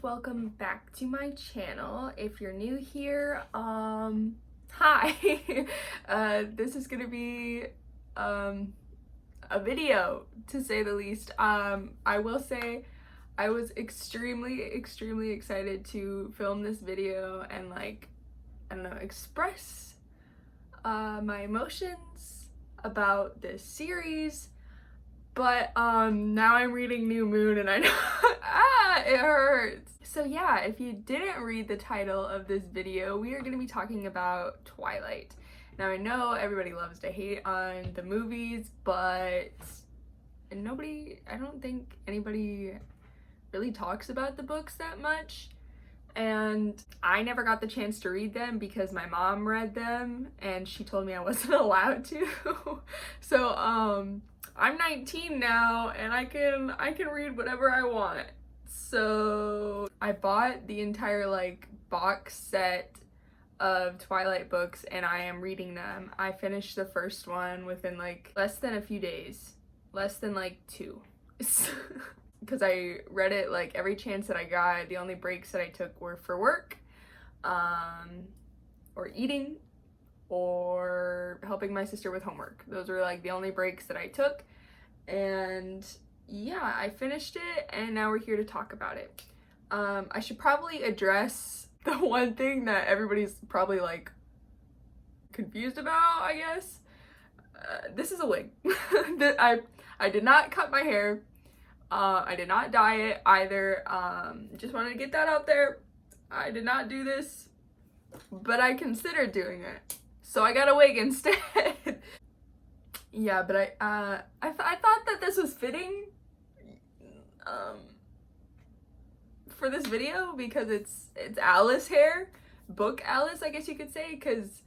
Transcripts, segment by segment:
welcome back to my channel. If you're new here, hi. This is gonna be a video, to say the least. I will say I was extremely excited to film this video and, like, I don't know, express my emotions about this series. But now I'm reading New Moon and I know it hurts. So yeah, if you didn't read the title of this video, we are going to be talking about Twilight. Now I know everybody loves to hate on the movies, but I don't think anybody really talks about the books that much. And I never got the chance to read them because my mom read them and she told me I wasn't allowed to. So I'm 19 now and I can read whatever I want. So I bought the entire box set of Twilight books and I am reading them. I finished the first one within less than a few days. Less than 2. Because I read it every chance that I got. The only breaks that I took were for work, or eating, or helping my sister with homework. Those were the only breaks that I took. And yeah, I finished it and now we're here to talk about it. I should probably address the one thing that everybody's probably confused about, I guess. This is a wig. I did not cut my hair. I did not dye it either. Just wanted to get that out there. I did not do this, but I considered doing it. So I got a wig instead. Yeah, but I thought that this was fitting for this video because it's Alice hair. Book Alice, I guess you could say, because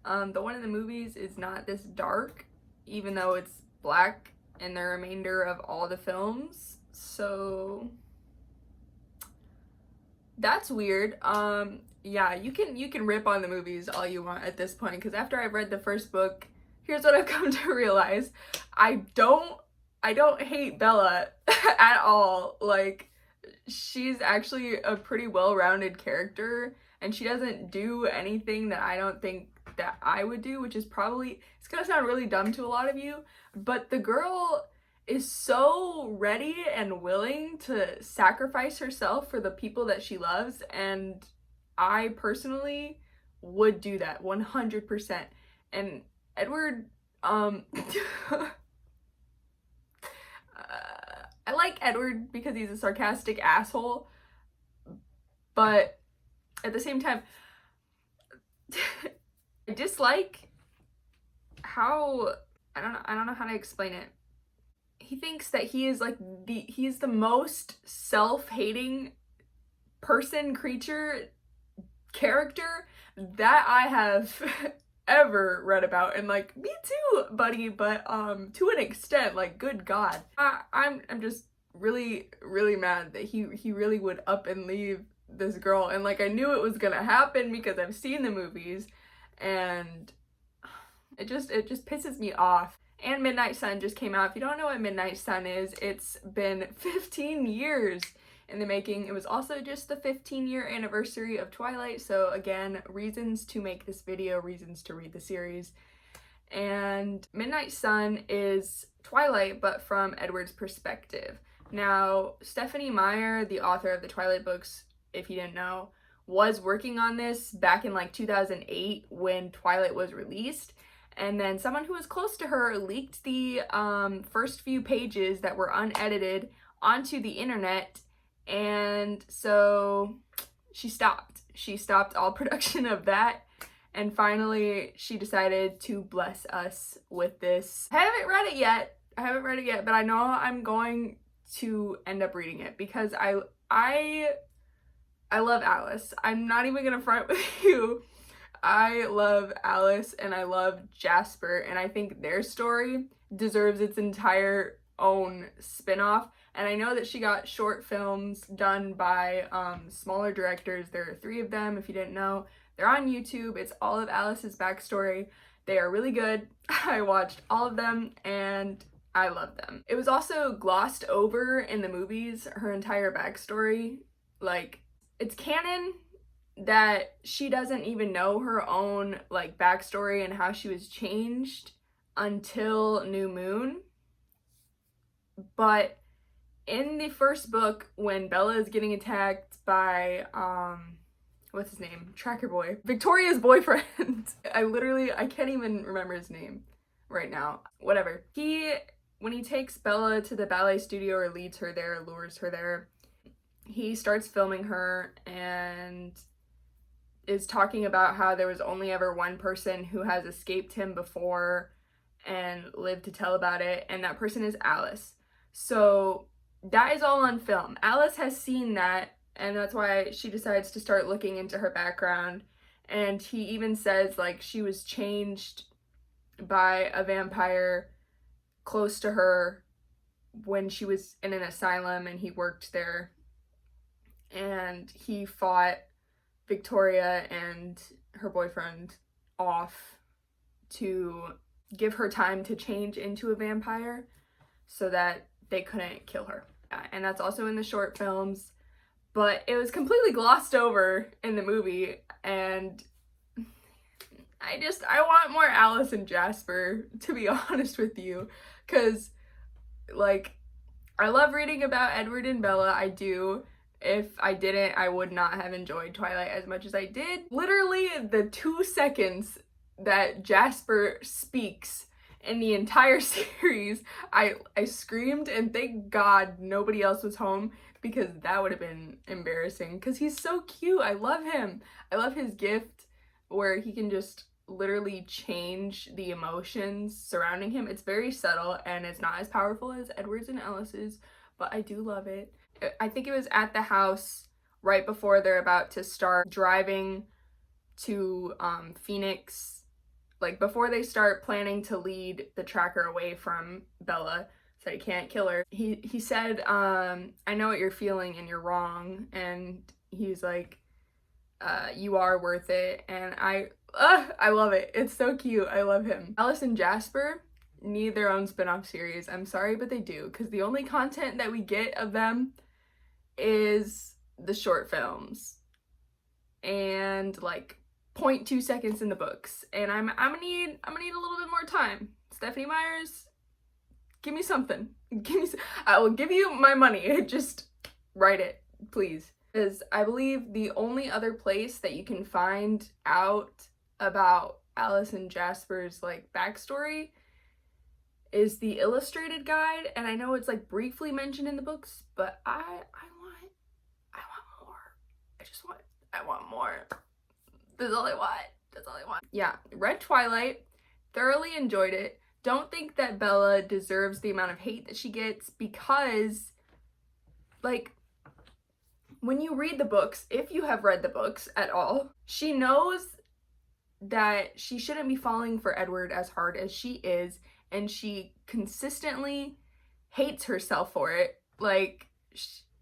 the one in the movies is not this dark, even though it's black in the remainder of all the films. So that's weird. Yeah, you can rip on the movies all you want at this point, because after I've read the first book, here's what I've come to realize. I don't hate Bella at all. She's actually a pretty well-rounded character and she doesn't do anything that I don't think that I would do, which is probably, it's gonna sound really dumb to a lot of you, but the girl is so ready and willing to sacrifice herself for the people that she loves, and I personally would do that 100%. And Edward, I like Edward because he's a sarcastic asshole, but at the same time, I dislike how, I don't know how to explain it. He thinks that he is he's the most self-hating person, creature, character that I have ever read about. And me too, buddy, but to an extent, good God. I'm just really mad that he really would up and leave this girl. And I knew it was gonna happen because I've seen the movies, and it just pisses me off. And Midnight Sun just came out. If you don't know what Midnight Sun is, it's been 15 years in the making. It was also just the 15-year anniversary of Twilight, so again, reasons to make this video, reasons to read the series. And Midnight Sun is Twilight, but from Edward's perspective. Now, Stephanie Meyer, the author of the Twilight books, if you didn't know, was working on this back in 2008 when Twilight was released. And then someone who was close to her leaked the first few pages that were unedited onto the internet, and so she stopped. She stopped all production of that, and finally she decided to bless us with this. I haven't read it yet, but I know I'm going to end up reading it because I love Alice. I'm not even gonna front with you. I love Alice and I love Jasper, and I think their story deserves its entire own spin-off. And I know that she got short films done by smaller directors. There are 3 of them, if you didn't know. They're on YouTube. It's all of Alice's backstory. They are really good. I watched all of them and I love them. It was also glossed over in the movies, her entire backstory. Like, it's canon that she doesn't even know her own, like, backstory and how she was changed until New Moon. But in the first book, when Bella is getting attacked by, what's his name? Tracker Boy. Victoria's boyfriend. I can't even remember his name right now. Whatever. When he takes Bella to the ballet studio or leads her there, lures her there, he starts filming her and is talking about how there was only ever one person who has escaped him before and lived to tell about it, and that person is Alice. So that is all on film. Alice has seen that, and that's why she decides to start looking into her background. And he even says, like, she was changed by a vampire close to her when she was in an asylum and he worked there. And he fought Victoria and her boyfriend off to give her time to change into a vampire so that they couldn't kill her. And that's also in the short films, but it was completely glossed over in the movie, and I want more Alice and Jasper, to be honest with you, because, like, I love reading about Edward and Bella, I do. If I didn't, I would not have enjoyed Twilight as much as I did. Literally, the 2 seconds that Jasper speaks in the entire series, I screamed, and thank God nobody else was home, because that would have been embarrassing, because he's so cute. I love him. I love his gift where he can just literally change the emotions surrounding him. It's very subtle, and it's not as powerful as Edward's and Alice's, but I do love it. I think it was at the house right before they're about to start driving to Phoenix, like before they start planning to lead the tracker away from Bella so he can't kill her. He said, I know what you're feeling and you're wrong, and he's like, you are worth it, and I love it. It's so cute. I love him. Alice and Jasper need their own spin-off series. I'm sorry, but they do, because the only content that we get of them is the short films and like 0.2 seconds in the books, and I'm gonna need a little bit more time. Stephanie Meyers, give me something. I will give you my money. Just write it, please. Because I believe the only other place that you can find out about Alice and Jasper's like backstory is the illustrated guide, and I know it's like briefly mentioned in the books, but I want more. I want more. That's all I want. Yeah, read Twilight, thoroughly enjoyed it. Don't think that Bella deserves the amount of hate that she gets, because, like, when you read the books, if you have read the books at all, she knows that she shouldn't be falling for Edward as hard as she is, and she consistently hates herself for it. Like,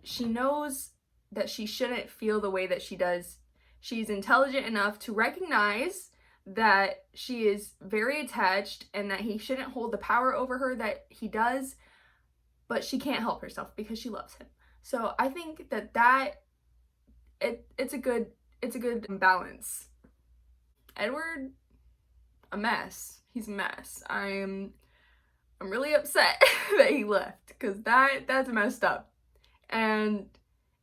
she knows that she shouldn't feel the way that she does. She's intelligent enough to recognize that she is very attached and that he shouldn't hold the power over her that he does, but she can't help herself because she loves him. So I think that it's a good balance. Edward, a mess. He's a mess. I'm really upset that he left, because that's messed up. And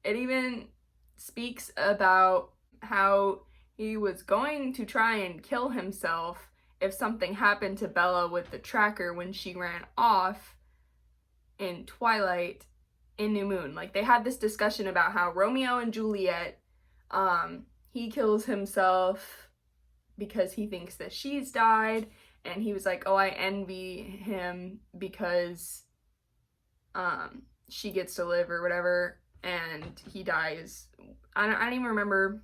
it even speaks about how he was going to try and kill himself if something happened to Bella with the tracker when she ran off in Twilight in New Moon. Like, they had this discussion about how Romeo and Juliet, he kills himself because he thinks that she's died, and he was like, oh, I envy him because she gets to live or whatever, and he dies. I don't even remember.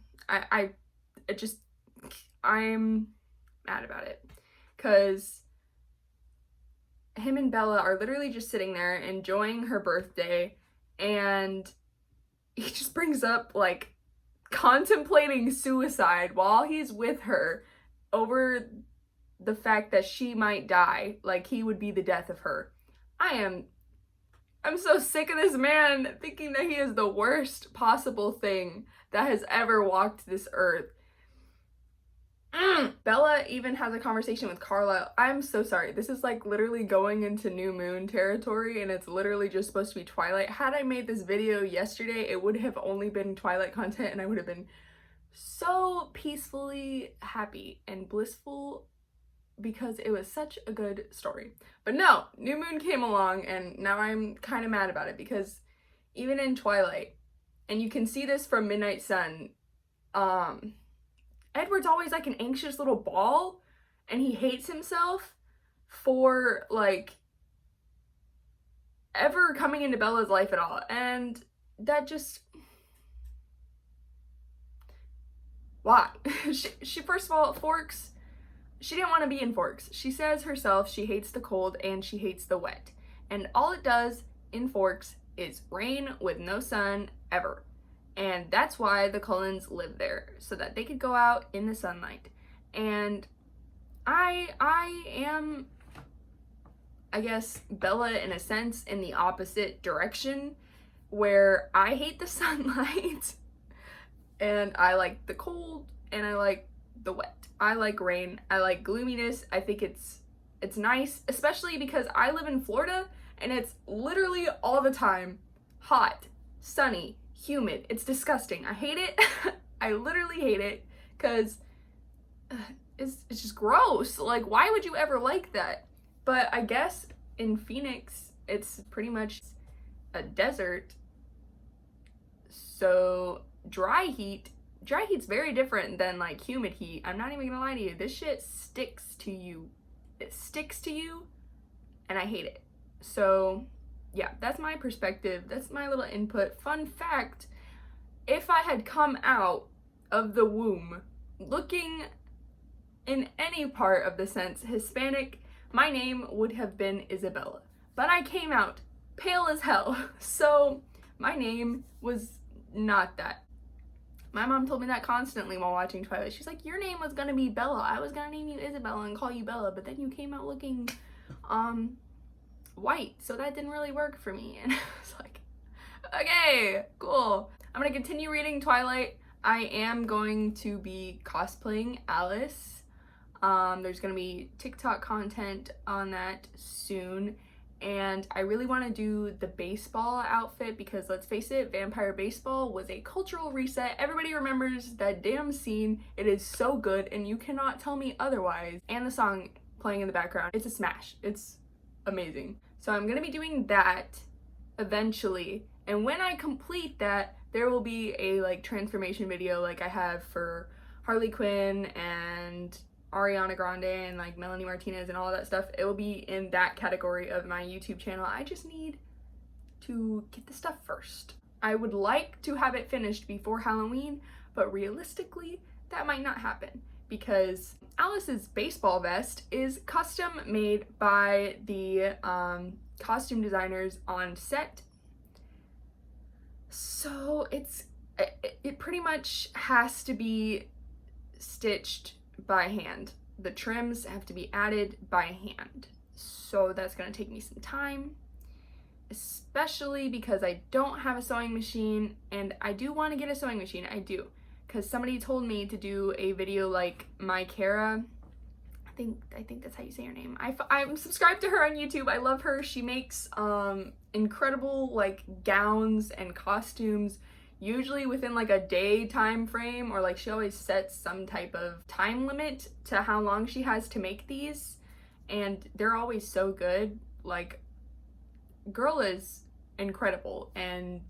I'm mad about it, because him and Bella are literally just sitting there enjoying her birthday, and he just brings up, like, contemplating suicide while he's with her over the fact that she might die, like he would be the death of her. I am I'm so sick of this man thinking that he is the worst possible thing that has ever walked this earth. Bella even has a conversation with Carla. I'm so sorry. This is like literally going into New Moon territory, and it's literally just supposed to be Twilight. Had I made this video yesterday, it would have only been Twilight content, and I would have been so peacefully happy and blissful because it was such a good story. But no, New Moon came along, and now I'm kind of mad about it because even in Twilight, and you can see this from Midnight Sun, Edward's always like an anxious little ball, and he hates himself for like ever coming into Bella's life at all. And that just, why? she first of all, Forks, she didn't want to be in Forks. She says herself she hates the cold and she hates the wet. And all it does in Forks is rain with no sun ever. And that's why the Cullens lived there, so that they could go out in the sunlight. And I am, I guess, Bella in a sense in the opposite direction, where I hate the sunlight and I like the cold and I like the wet. I like rain. I like gloominess. I think it's nice, especially because I live in Florida and it's literally all the time hot, sunny, humid. It's disgusting. I hate it. I literally hate it because it's just gross. Like, why would you ever like that? But I guess in Phoenix, it's pretty much a desert. So dry heat's very different than like humid heat. I'm not even gonna lie to you. This shit sticks to you. It sticks to you, and I hate it. So yeah, that's my perspective. That's my little input. Fun fact, if I had come out of the womb looking in any part of the sense Hispanic, my name would have been Isabella. But I came out pale as hell, so my name was not that. My mom told me that constantly while watching Twilight. She's like, your name was gonna be Bella. I was gonna name you Isabella and call you Bella, but then you came out looking white, so that didn't really work for me. And I was like, okay, cool. I'm gonna continue reading Twilight. I am going to be cosplaying Alice. There's gonna be TikTok content on that soon. And I really want to do the baseball outfit because, let's face it, vampire baseball was a cultural reset. Everybody remembers that damn scene. It is so good and you cannot tell me otherwise. And the song playing in the background, it's a smash. It's amazing. So I'm gonna be doing that eventually, and when I complete that, there will be a like transformation video like I have for Harley Quinn and Ariana Grande and like Melanie Martinez and all that stuff. It will be in that category of my YouTube channel. I just need to get the stuff first. I would like to have it finished before Halloween, but realistically that might not happen because Alice's baseball vest is custom made by the costume designers on set. So it pretty much has to be stitched by hand. The trims have to be added by hand. So that's gonna take me some time, especially because I don't have a sewing machine, and I do want to get a sewing machine. I do, because somebody told me to do a video like my Kara. I think that's how you say her name. I'm subscribed to her on YouTube. I love her. She makes incredible like gowns and costumes, usually within like a day time frame, or like she always sets some type of time limit to how long she has to make these, and they're always so good. Like, girl is incredible, and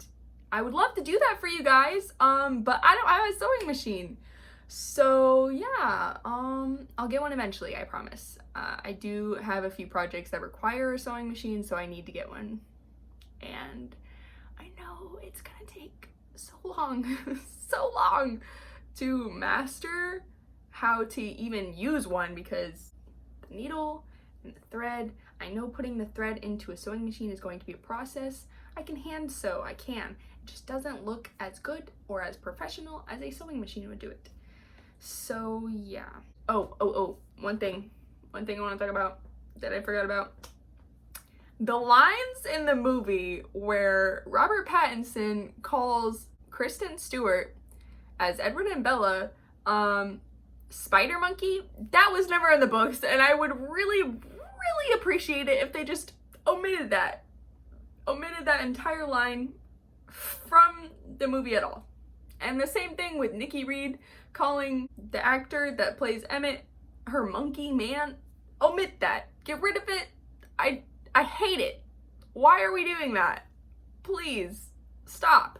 I would love to do that for you guys, but I don't have a sewing machine. So yeah, I'll get one eventually, I promise. I do have a few projects that require a sewing machine, so I need to get one. And I know it's gonna take so long, so long to master how to even use one, because the needle and the thread, I know putting the thread into a sewing machine is going to be a process. I can hand sew, I can. It just doesn't look as good or as professional as a sewing machine would do it. So yeah. Oh, one thing I want to talk about that I forgot about. The lines in the movie where Robert Pattinson calls Kristen Stewart as Edward and Bella, spider monkey, that was never in the books, and I would really, really appreciate it if they just omitted that entire line from the movie at all. And the same thing with Nikki Reed calling the actor that plays Emmett her monkey man. Omit that. Get rid of it. I hate it. Why are we doing that? Please, stop.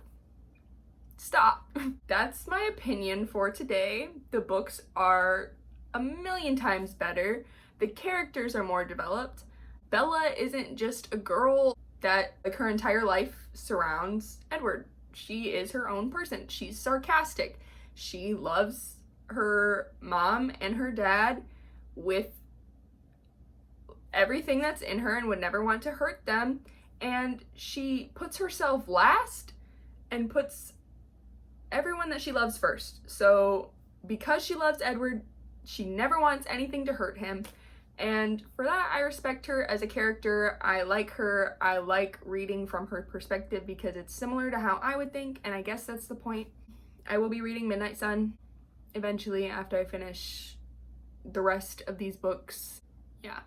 Stop. That's my opinion for today. The books are a million times better. The characters are more developed. Bella isn't just a girl that like her entire life surrounds Edward. She is her own person. She's sarcastic. She loves her mom and her dad with everything that's in her and would never want to hurt them. And she puts herself last and puts everyone that she loves first. So because she loves Edward, she never wants anything to hurt him. And for that, I respect her as a character. I like her. I like reading from her perspective because it's similar to how I would think, and I guess that's the point. I will be reading Midnight Sun eventually after I finish the rest of these books. Yeah.